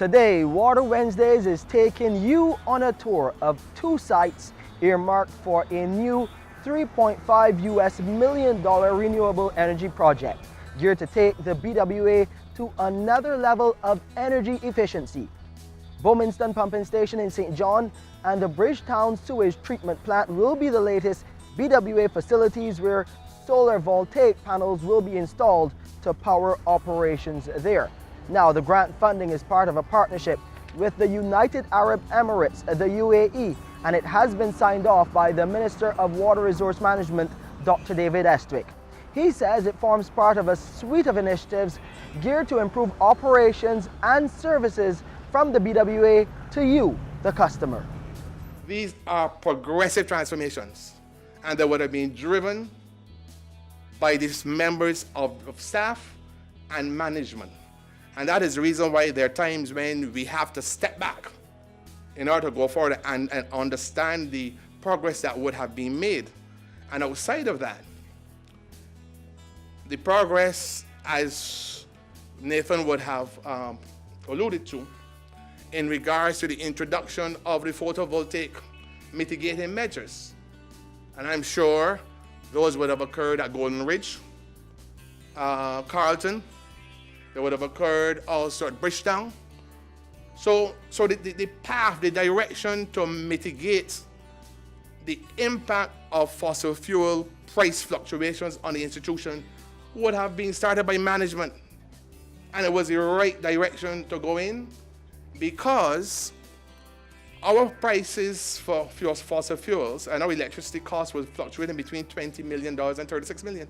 Today, Water Wednesdays is taking you on a tour of 2 sites earmarked for a new $3.5 million renewable energy project, geared to take the BWA to another level of energy efficiency. Bowmanston Pumping Station in St. John and the Bridgetown Sewage Treatment Plant will be the latest BWA facilities where solar voltaic panels will be installed to power operations there. Now, the grant funding is part of a partnership with the United Arab Emirates, the UAE, and it has been signed off by the Minister of Water Resource Management, Dr. David Estwick. He says it forms part of a suite of initiatives geared to improve operations and services from the BWA to you, the customer. These are progressive transformations, and they would have been driven by these members of staff and management. And that is the reason why there are times when we have to step back in order to go forward and understand the progress that would have been made. And outside of that, the progress, as Nathan would have alluded to, in regards to the introduction of the photovoltaic mitigating measures. And I'm sure those would have occurred at Golden Ridge, Carlton. They would have occurred also at Bridgetown. So the path, the direction to mitigate the impact of fossil fuel price fluctuations on the institution would have been started by management. And it was the right direction to go in, because our prices for fossil fuels and our electricity costs was fluctuating between $20 million and $36 million.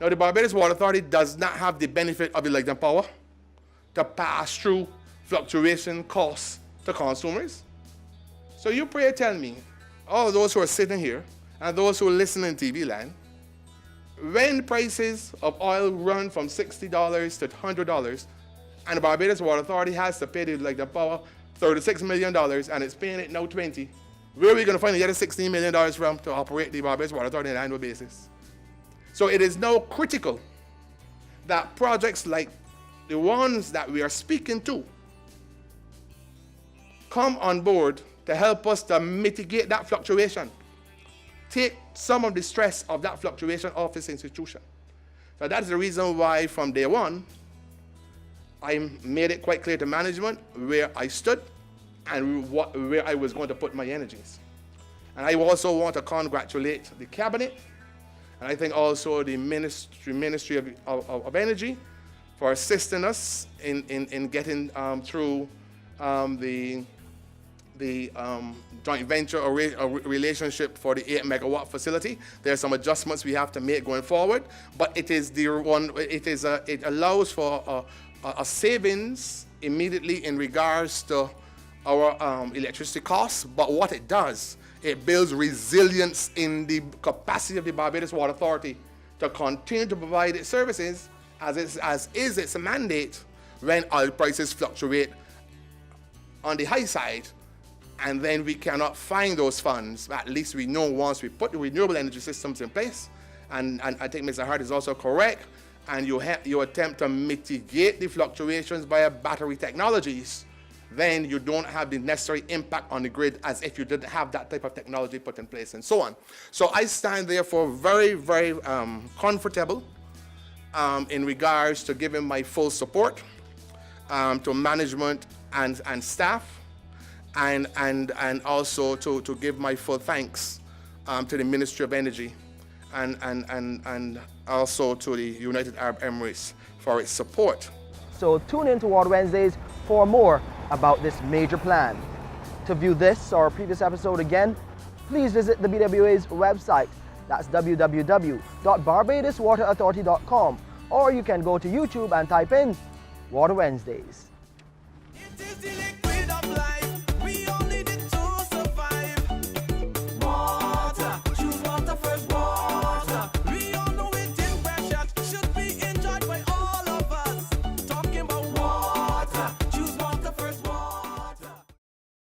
Now, the Barbados Water Authority does not have the benefit of electric power to pass through fluctuation costs to consumers. So you pray tell me, all those who are sitting here and those who are listening in TV land, when prices of oil run from $60 to $100 and the Barbados Water Authority has to pay the electric power $36 million and it's paying it now $20, where are we going to find the other $16 million from to operate the Barbados Water Authority on an annual basis? So it is now critical that projects like the ones that we are speaking to come on board to help us to mitigate that fluctuation, take some of the stress of that fluctuation off this institution. So that's the reason why from day one, I made it quite clear to management where I stood and where I was going to put my energies. And I also want to congratulate the Cabinet, and I think also the Ministry of Energy for assisting us in getting through the joint venture or relationship for the 8 megawatt facility. There are some adjustments we have to make going forward, but it is the one. It allows for a savings immediately in regards to our electricity costs. But what it does, it builds resilience in the capacity of the Barbados Water Authority to continue to provide its services as is its mandate when oil prices fluctuate on the high side, and then we cannot find those funds. At least we know once we put the renewable energy systems in place, and I think Mr. Hart is also correct, and you attempt to mitigate the fluctuations via battery technologies, then you don't have the necessary impact on the grid as if you didn't have that type of technology put in place and so on. So I stand therefore very, very comfortable in regards to giving my full support to management and staff, and also to give my full thanks to the Ministry of Energy and also to the United Arab Emirates for its support. So tune in to Water Wednesdays for more about this major plan. To view this or previous episode again, please visit the BWA's website. That's www.barbadoswaterauthority.com, or you can go to YouTube and type in Water Wednesdays. It is